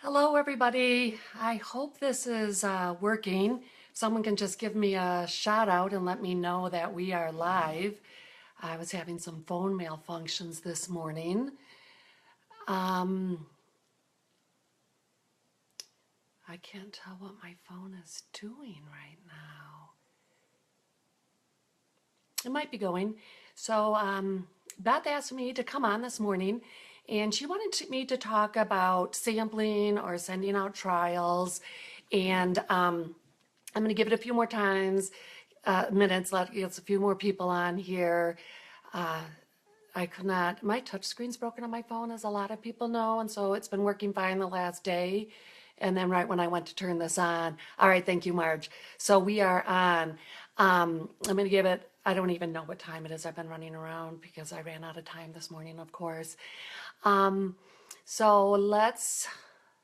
Hello, everybody. I hope this is working. Someone can just give me a shout out and let me know that we are live. I was having some phone malfunctions this morning. I can't tell what my phone is doing right now. It might be going. So Beth asked me to come on this morning, and she wanted me to talk about sampling or sending out trials. And I'm going to give it a few more minutes, let get a few more people on here. I could not, my touch screen's broken on my phone, as a lot of people know, and so it's been working fine the last day. And then right when I went to turn this on, all right, thank you, Marge. So we are on. I'm going to give it, I don't even know what time it is. I've been running around because I ran out of time this morning, of course. So let's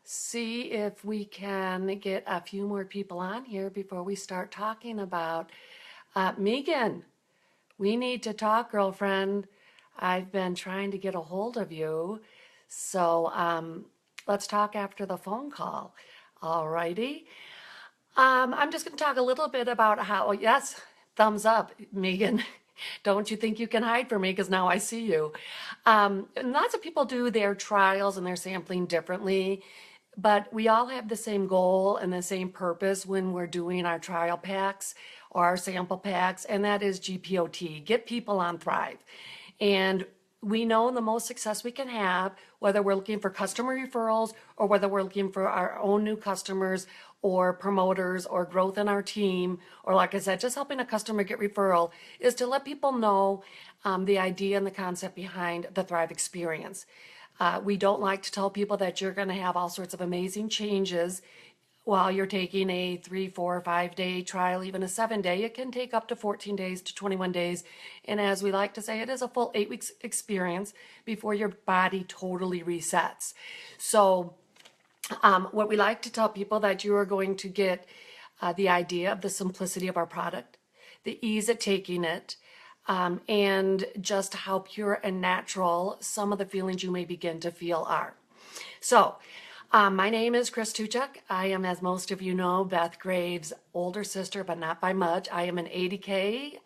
see if we can get a few more people on here before we start talking about Megan. We need to talk, girlfriend. I've been trying to get a hold of you. So let's talk after the phone call. All righty. I'm just going to talk a little bit about how, yes, thumbs up, Megan. Don't you think you can hide from me because now I see you. And lots of people do their trials and their sampling differently, but we all have the same goal and the same purpose when we're doing our trial packs or our sample packs, and that is GPOT, get people on Thrive. And we know the most success we can have, whether we're looking for customer referrals or whether we're looking for our own new customers or promoters or growth in our team, or like I said, just helping a customer get referral, is to let people know the idea and the concept behind the Thrive experience. We don't like to tell people that you're going to have all sorts of amazing changes while you're taking a 3, 4, 5 day trial, even a 7 day. It can take up to 14 days to 21 days. And as we like to say, it is a full 8 weeks experience before your body totally resets. So what we like to tell people that you are going to get the idea of the simplicity of our product, the ease of taking it, and just how pure and natural some of the feelings you may begin to feel are. So my name is Kris Tuchek. I am, as most of you know, Beth Graves' older sister, but not by much. I am an 80K.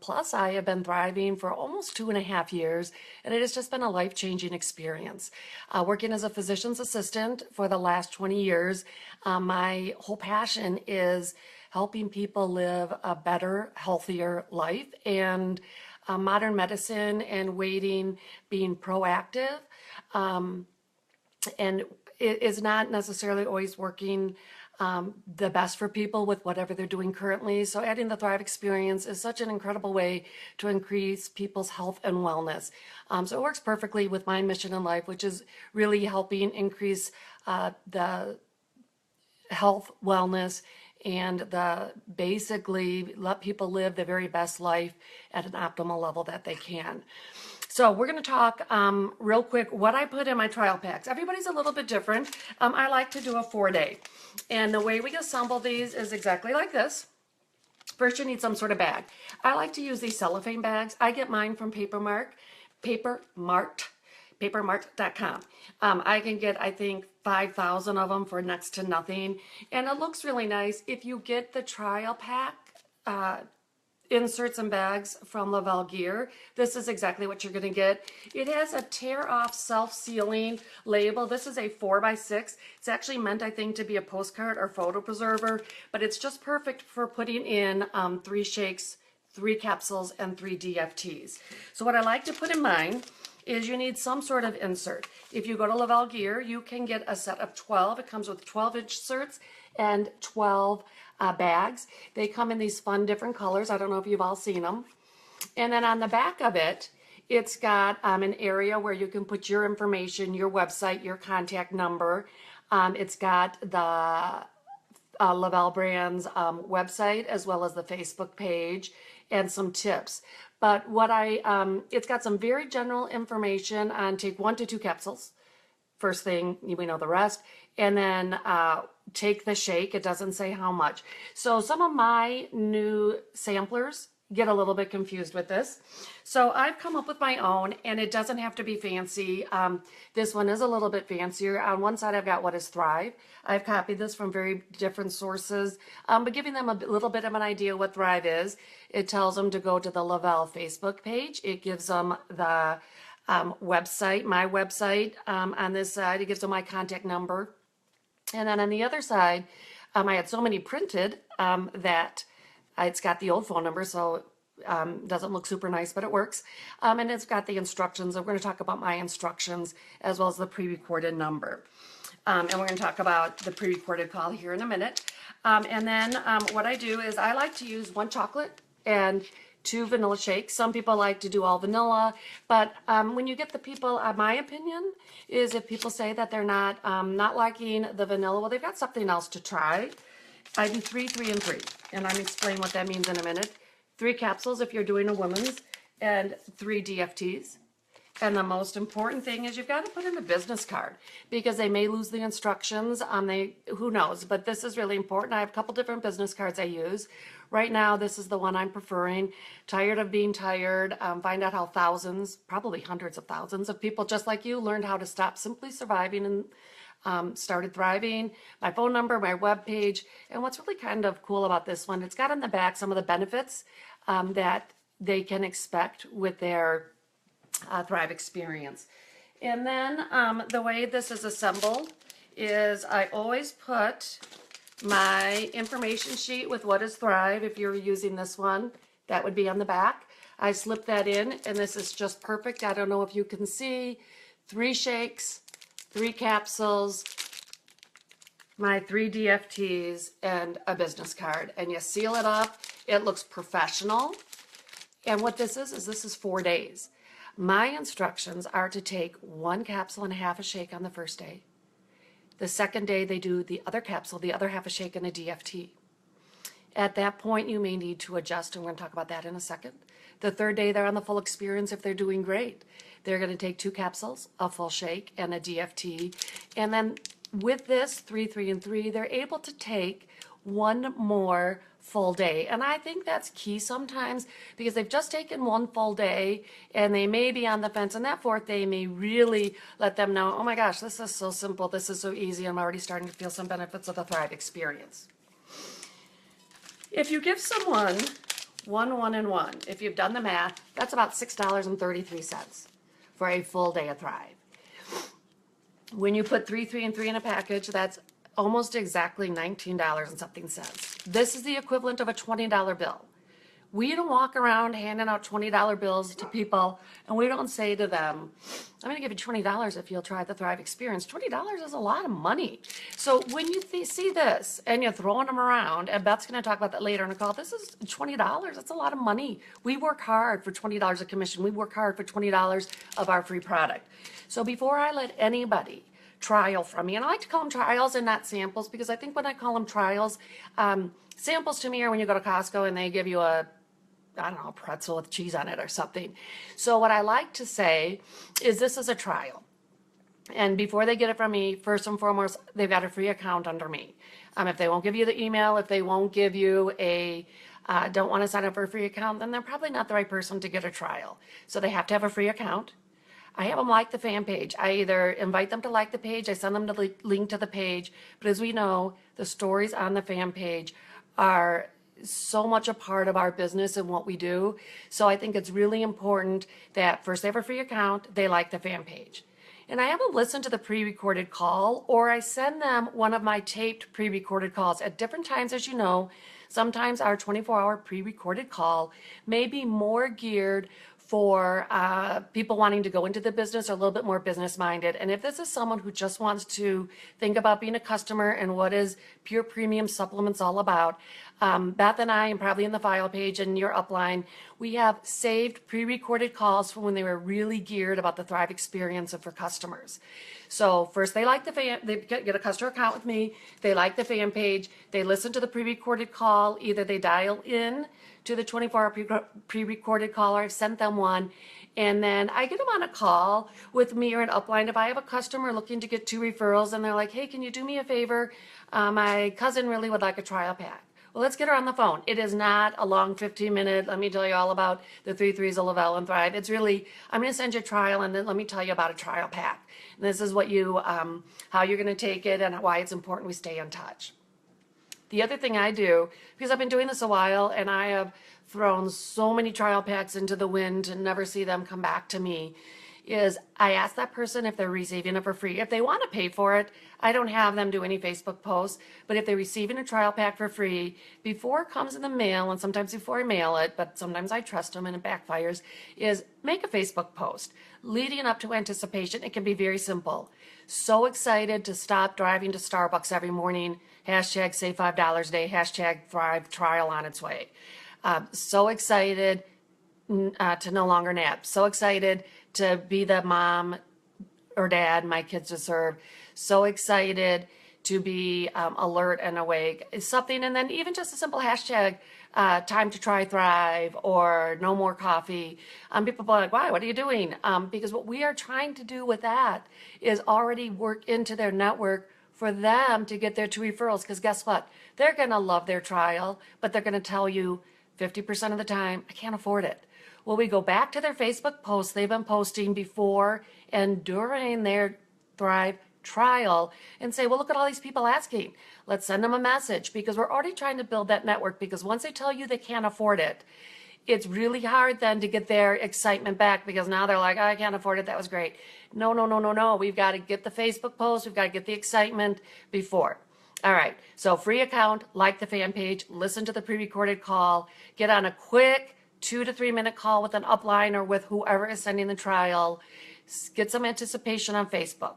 Plus, I have been thriving for almost 2.5 years, and it has just been a life-changing experience. Working as a physician's assistant for the last 20 years, my whole passion is helping people live a better, healthier life, and modern medicine and waiting, being proactive, and it is not necessarily always working the best for people with whatever they're doing currently. So adding the Thrive experience is such an incredible way to increase people's health and wellness. So it works perfectly with my mission in life, which is really helping increase the health, wellness, and basically let people live the very best life at an optimal level that they can. So we're going to talk real quick what I put in my trial packs. Everybody's a little bit different. I like to do a 4-day. And the way we assemble these is exactly like this. First, you need some sort of bag. I like to use these cellophane bags. I get mine from papermart.com. I can get, I think, 5,000 of them for next to nothing. And it looks really nice. If you get the trial pack, inserts and bags from Lavelle Gear, this is exactly what you're going to get. It has a tear-off self-sealing label. This is a 4x6. It's actually meant, I think, to be a postcard or photo preserver, but it's just perfect for putting in 3 shakes, 3 capsules, and 3 DFTs. So what I like to put in mine is you need some sort of insert. If you go to Lavelle Gear, you can get a set of 12. It comes with 12 inserts and 12 bags. They come in these fun different colors. I don't know if you've all seen them. And then on the back of it, it's got an area where you can put your information, your website, your contact number. It's got the Lavelle Brands website as well as the Facebook page and some tips. But what it's got some very general information on take 1 to 2 capsules. First thing, we know the rest. And then take the shake. It doesn't say how much. So some of my new samplers get a little bit confused with this. So I've come up with my own, and it doesn't have to be fancy. This one is a little bit fancier. On one side, I've got What is Thrive. I've copied this from very different sources, but giving them a little bit of an idea what Thrive is. It tells them to go to the Lavelle Facebook page. It gives them the website, my website. On this side, it gives them my contact number. And then on the other side, I had so many printed that it's got the old phone number, so doesn't look super nice, but it works. And it's got the instructions. We're going to talk about my instructions as well as the pre-recorded number. And we're going to talk about the pre-recorded call here in a minute. And then what I do is I like to use 1 chocolate and 2 vanilla shakes. Some people like to do all vanilla, but when you get the people, my opinion is if people say that they're not liking the vanilla, well, they've got something else to try. I do 3, 3, and 3, and I'm explain what that means in a minute. 3 capsules if you're doing a woman's, and 3 DFTs. And the most important thing is you've got to put in a business card because they may lose the instructions. Who knows? But this is really important. I have a couple different business cards I use. Right now, this is the one I'm preferring. Tired of being tired. Find out how thousands, probably hundreds of thousands of people just like you learned how to stop simply surviving and started thriving. My phone number, my webpage, and what's really kind of cool about this one, it's got on the back some of the benefits that they can expect with their Thrive experience. And then the way this is assembled is I always put my information sheet with What is Thrive. If you're using this one, that would be on the back. I slip that in, and this is just perfect. I don't know if you can see. 3 shakes, 3 capsules, my 3 DFTs, and a business card. And you seal it up. It looks professional. And what this is this is 4 days. My instructions are to take 1 capsule and a half a shake on the first day. The second day, they do the other capsule, the other half a shake, and a DFT. At that point, you may need to adjust, and we're going to talk about that in a second. The third day, they're on the full experience if they're doing great. They're going to take 2 capsules, a full shake, and a DFT. And then with this 3, 3, and 3, they're able to take 1 more full day. And I think that's key sometimes because they've just taken 1 full day and they may be on the fence, and that 4th day may really let them know, oh my gosh, this is so simple, this is so easy, I'm already starting to feel some benefits of the Thrive experience. If you give someone 1, 1, and 1, if you've done the math, that's about $6.33 for a full day of Thrive. When you put 3, 3, and 3 in a package, that's almost exactly $19 and something cents. This is the equivalent of a $20 bill. We don't walk around handing out $20 bills to people, and we don't say to them, I'm going to give you $20 if you'll try the Thrive experience. $20 is a lot of money. So when you see this and you're throwing them around, and Beth's going to talk about that later in a call, this is $20. That's a lot of money. We work hard for $20 of commission. We work hard for $20 of our free product. So before I let anybody trial from me, and I like to call them trials and not samples because I think when I call them trials, samples to me are when you go to Costco and they give you a pretzel with cheese on it or something. So what I like to say is this is a trial. And before they get it from me, first and foremost, they've got a free account under me. If they won't give you the email, if they won't give you don't want to sign up for a free account, then they're probably not the right person to get a trial. So they have to have a free account. I have them like the fan page. I either invite them to like the page, I send them the link to the page, but as we know, the stories on the fan page are so much a part of our business and what we do. So I think it's really important that first they have a free account, they like the fan page. And I have them listen to the pre-recorded call, or I send them one of my taped pre-recorded calls at different times. As you know, sometimes our 24-hour pre-recorded call may be more geared for people wanting to go into the business or a little bit more business minded. And if this is someone who just wants to think about being a customer and what is Pure Premium Supplements all about, Beth and I, and probably in the file page and your upline, we have saved pre-recorded calls from when they were really geared about the Thrive experience and for customers. So first they like the fan, they get a customer account with me, they like the fan page, they listen to the pre-recorded call, either they dial in to the 24-hour pre-recorded call, or I've sent them one, and then I get them on a call with me or an upline. If I have a customer looking to get 2 referrals and they're like, hey, can you do me a favor? My cousin really would like a trial pack. Well, let's get her on the phone. It is not a long 15-minute, let me tell you all about the 3 threes of Lavelle and Thrive. It's really, I'm going to send you a trial, and then let me tell you about a trial pack. And this is what you, how you're going to take it and why it's important we stay in touch. The other thing I do, because I've been doing this a while and I have thrown so many trial packs into the wind and never see them come back to me, is I ask that person if they're receiving it for free. If they want to pay for it, I don't have them do any Facebook posts, but if they're receiving a trial pack for free, before it comes in the mail, and sometimes before I mail it, but sometimes I trust them and it backfires, is make a Facebook post leading up to anticipation. It can be very simple. So excited to stop driving to Starbucks every morning. Hashtag save $5 a day. Hashtag Thrive trial on its way. So excited to no longer nap. So excited to be the mom or dad my kids deserve. So excited to be alert and awake. It's something, and then even just a simple hashtag, time to try Thrive or no more coffee. People are like, why? What are you doing? Because what we are trying to do with that is already work into their network for them to get their 2 referrals. Because guess what? They're going to love their trial, but they're going to tell you 50% of the time, I can't afford it. Well, we go back to their Facebook posts they've been posting before and during their Thrive trial and say, well, look at all these people asking. Let's send them a message, because we're already trying to build that network, because once they tell you they can't afford it, it's really hard then to get their excitement back, because now they're like, oh, I can't afford it. That was great. No, no, no, no, no. We've got to get the Facebook post. We've got to get the excitement before. All right. So free account, like the fan page, listen to the pre-recorded call, get on a quick 2 to 3 minute call with an upline or with whoever is sending the trial, get some anticipation on Facebook.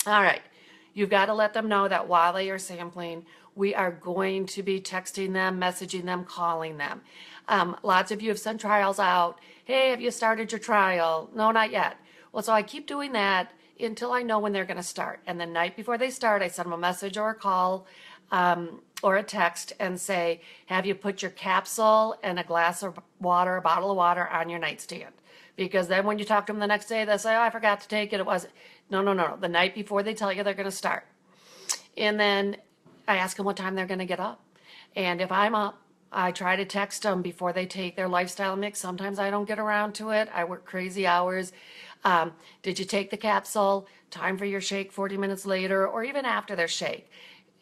All right. You've got to let them know that while they are sampling, we are going to be texting them, messaging them, calling them. Lots of you have sent trials out. Hey, have you started your trial? No, not yet. Well, so I keep doing that until I know when they're going to start. And the night before they start, I send them a message or a call or a text and say, have you put your capsule and a glass of water, a bottle of water on your nightstand? Because then when you talk to them the next day, they say, oh, I forgot to take it. It wasn't. No, no, no. The night before they tell you they're going to start. And then I ask them what time they're going to get up. And if I'm up, I try to text them before they take their lifestyle mix. Sometimes I don't get around to it. I work crazy hours. Did you take the capsule? Time for your shake 40 minutes later, or even after their shake.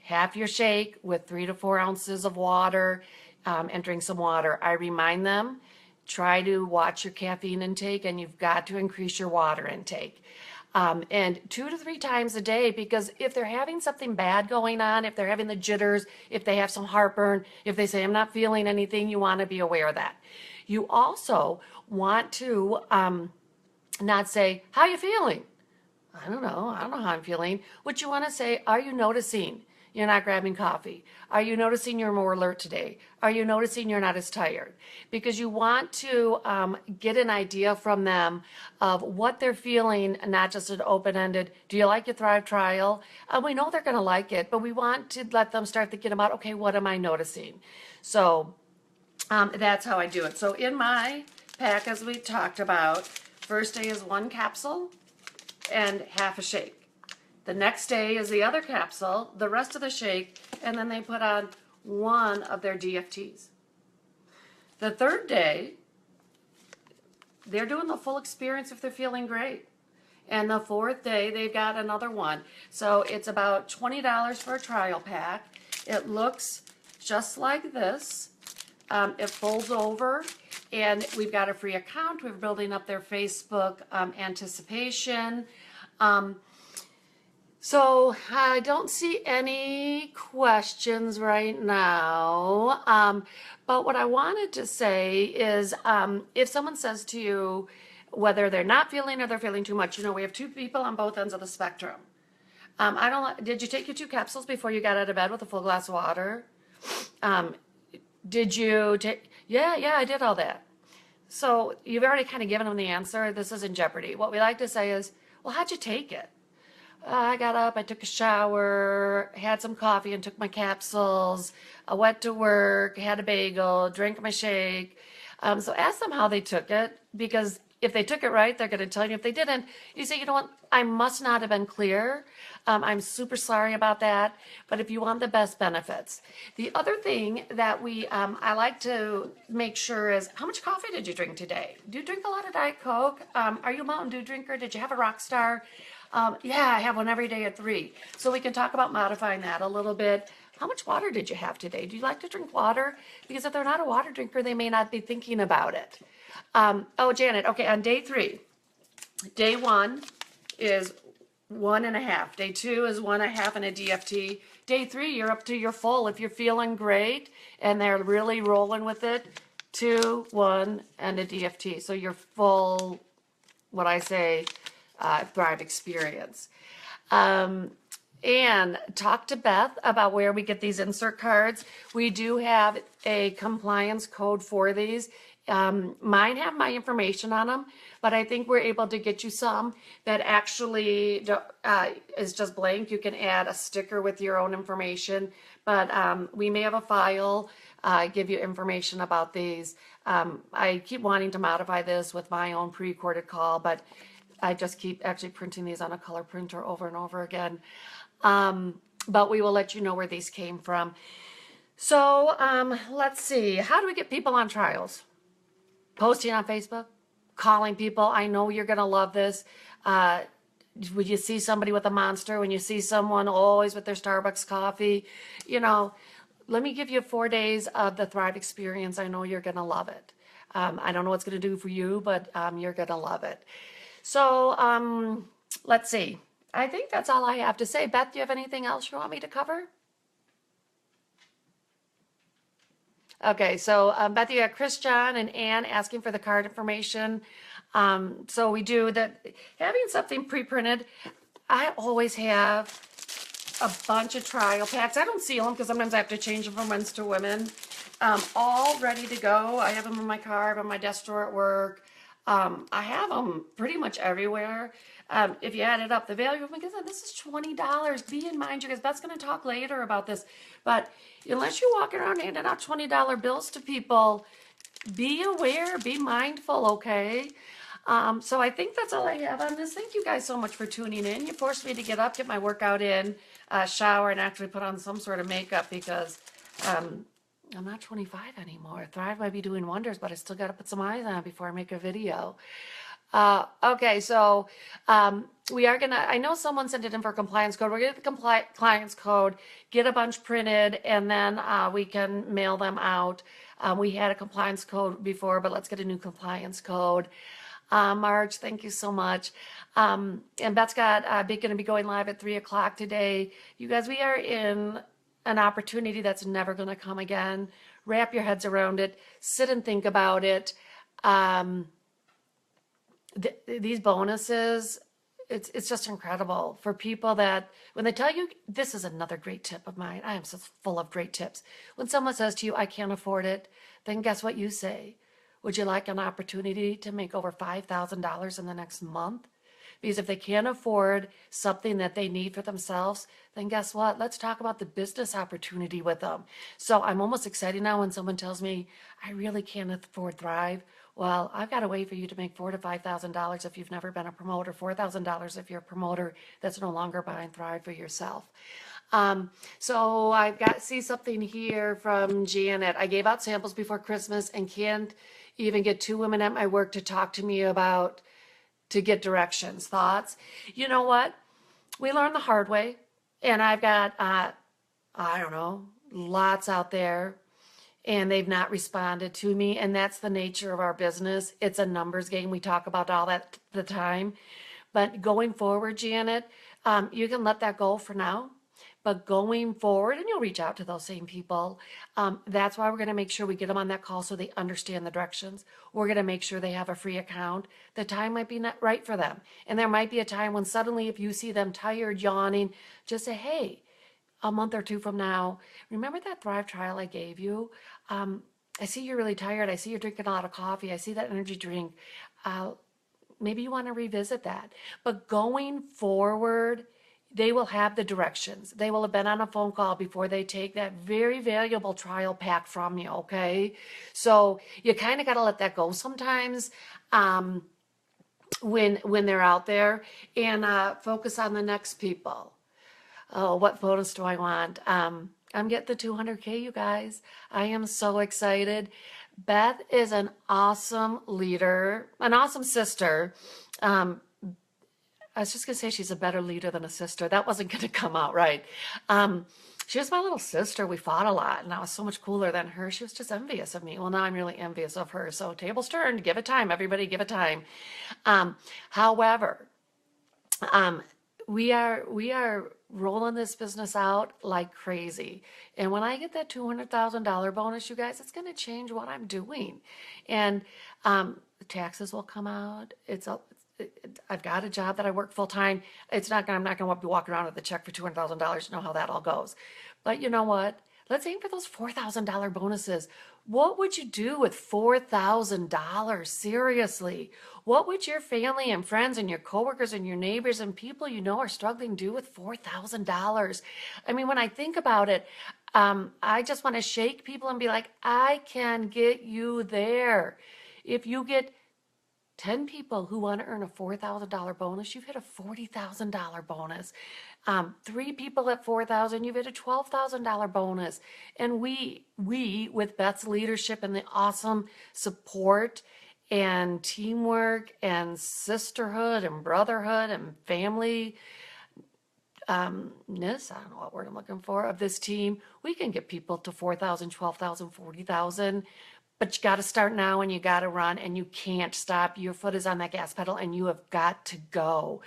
Half your shake with 3 to 4 ounces of water and drink some water. I remind them, try to watch your caffeine intake, and you've got to increase your water intake. And 2 to 3 times a day, because if they're having something bad going on, if they're having the jitters, if they have some heartburn, if they say, I'm not feeling anything, you want to be aware of that. You also want to not say, how are you feeling? I don't know how I'm feeling. What you want to say, are you noticing you're not grabbing coffee? Are you noticing you're more alert today? Are you noticing you're not as tired? Because you want to get an idea from them of what they're feeling, not just an open-ended, do you like your Thrive trial? We know they're going to like it, but we want to let them start thinking about, okay, what am I noticing? So that's how I do it. So in my pack, as we talked about, first day is 1 capsule and half a shake. The next day is the other capsule, the rest of the shake, and then they put on 1 of their DFTs. The third day, they're doing the full experience if they're feeling great. And the fourth day, they've got another one. So it's about $20 for a trial pack. It looks just like this. It folds over, and we've got a free account. We're building up their Facebook anticipation. So I don't see any questions right now, but what I wanted to say is if someone says to you, whether they're not feeling or they're feeling too much, we have 2 people on both ends of the spectrum. Did you take your 2 capsules before you got out of bed with a full glass of water? Did you take, yeah, I did all that. So you've already kind of given them the answer. This is in jeopardy. What we like to say is, well, how'd you take it? I got up, I took a shower, had some coffee and took my capsules. I went to work, had a bagel, drank my shake. So ask them how they took it, because if they took it right, they're going to tell you. If they didn't, you say, you know what, I must not have been clear. I'm super sorry about that. But if you want the best benefits, the other thing that I like to make sure is, how much coffee did you drink today? Do you drink a lot of Diet Coke? Are you a Mountain Dew drinker? Did you have a Rockstar? Yeah, I have one every day at 3. So we can talk about modifying that a little bit. How much water did you have today? Do you like to drink water? Because if they're not a water drinker, they may not be thinking about it. Oh, Janet, okay, on day 3, day 1 is 1.5. Day 2 is 1.5 and a DFT. Day 3, you're up to your full. If you're feeling great and they're really rolling with it, 2, 1, and a DFT. So you're full, what I say, Thrive experience. And talk to Beth about where we get these insert cards. We do have a compliance code for these. Mine have my information on them, but I think we're able to get you some that actually is just blank. You can add a sticker with your own information, but we may have a file, give you information about these. I keep wanting to modify this with my own pre-recorded call, but I just keep actually printing these on a color printer over and over again. But we will let you know where these came from. So let's see. How do we get people on trials? Posting on Facebook, calling people. I know you're going to love this. When you see somebody with a Monster, when you see someone always with their Starbucks coffee, let me give you 4 days of the Thrive experience. I know you're going to love it. I don't know what it's going to do for you, but you're going to love it. So let's see. I think that's all I have to say. Beth, do you have anything else you want me to cover? Okay, so Beth, you got Kris, John, and Ann asking for the card information. So we do that. Having something pre-printed, I always have a bunch of trial packs. I don't seal them because sometimes I have to change them from men's to women. All ready to go. I have them in my car, on my desk drawer at work. I have them pretty much everywhere. If you add it up, the value of them, because this is $20. Be in mind, you guys, Beth's going to talk later about this. But unless you're walking around handing out $20 bills to people, be aware, be mindful, okay? So I think that's all I have on this. Thank you guys so much for tuning in. You forced me to get up, get my workout in, shower, and actually put on some sort of makeup because I'm not 25 anymore. Thrive might be doing wonders, but I still got to put some eyes on before I make a video. Okay, so we are gonna, I know someone sent it in for a compliance code. We're gonna get the compliance code, get a bunch printed, and then we can mail them out. We had a compliance code before, but let's get a new compliance code. Marge, thank you so much. And Beth's got gonna be going live at 3 o'clock today. You guys, we are in an opportunity that's never gonna come again. Wrap your heads around it. Sit and think about it. These bonuses, it's just incredible for people that when they tell you, this is another great tip of mine. I am so full of great tips. When someone says to you, I can't afford it, then guess what you say? Would you like an opportunity to make over $5,000 in the next month? Because if they can't afford something that they need for themselves, then guess what? Let's talk about the business opportunity with them. So I'm almost excited now when someone tells me, I really can't afford Thrive. Well, I've got a way for you to make $4,000 to $5,000 if you've never been a promoter, $4,000 if you're a promoter that's no longer buying Thrive for yourself. So I've see something here from Janet. I gave out samples before Christmas and can't even get 2 women at my work to talk to me about, to get directions, thoughts. You know what? We learned the hard way. And I've got, I don't know, lots out there. And they've not responded to me. And that's the nature of our business. It's a numbers game. We talk about all that the time. But going forward, Janet, you can let that go for now. But going forward, and you'll reach out to those same people, that's why we're going to make sure we get them on that call so they understand the directions. We're going to make sure they have a free account. The time might be not right for them. And there might be a time when suddenly if you see them tired, yawning, just say, hey, a month or 2 from now, remember that Thrive trial I gave you? I see you're really tired. I see you're drinking a lot of coffee. I see that energy drink. Maybe you want to revisit that. But going forward, they will have the directions. They will have been on a phone call before they take that very valuable trial pack from you, okay? So you kind of got to let that go sometimes. when they're out there, and focus on the next people. Oh, what bonus do I want? I'm getting the 200K, you guys. I am so excited. Beth is an awesome leader, an awesome sister. Um, I was just gonna say she's a better leader than a sister. That wasn't gonna come out right. Um, she was my little sister. We fought a lot, and I was so much cooler than her. She was just envious of me. Well, now I'm really envious of her. So tables turned. Give it time, everybody. Give it time. Um, However, um, we are rolling this business out like crazy. And when I get that $200,000 bonus, you guys, it's going to change what I'm doing. And the taxes will come out. I've got a job that I work full time. I'm not going to be walking around with a check for $200,000. You know how that all goes. But you know what? Let's aim for those $4,000 bonuses. What would you do with $4,000? Seriously. What would your family and friends and your coworkers and your neighbors and people you know are struggling to do with $4,000? I mean, when I think about it, I just want to shake people and be like, I can get you there. If you get 10 people who want to earn a $4,000 bonus, you've hit a $40,000 bonus. 3 people at 4,000, you've hit a $12,000 bonus. And we, with Beth's leadership and the awesome support and teamwork and sisterhood and brotherhood and family ness, I don't know what word I'm looking for, of this team, we can get people to 4,000, 12,000, 40,000. But you got to start now and you got to run and you can't stop. Your foot is on that gas pedal and you have got to go.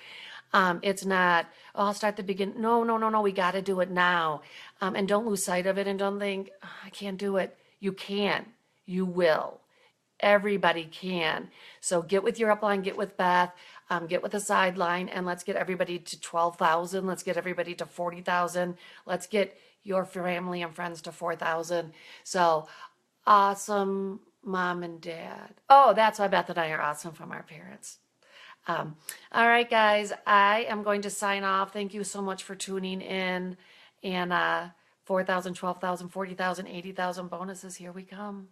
It's not, oh, I'll start the beginning. No, no, no, no. We got to do it now. And don't lose sight of it and don't think, "Oh, I can't do it." You can. You will. Everybody can. So get with your upline, get with Beth, get with the sideline, and let's get everybody to 12,000. Let's get everybody to 40,000. Let's get your family and friends to 4,000. So awesome, mom and dad. Oh, that's why Beth and I are awesome from our parents. All right, guys, I am going to sign off. Thank you so much for tuning in. And 4,000, 12,000, 40,000, 80,000 bonuses. Here we come.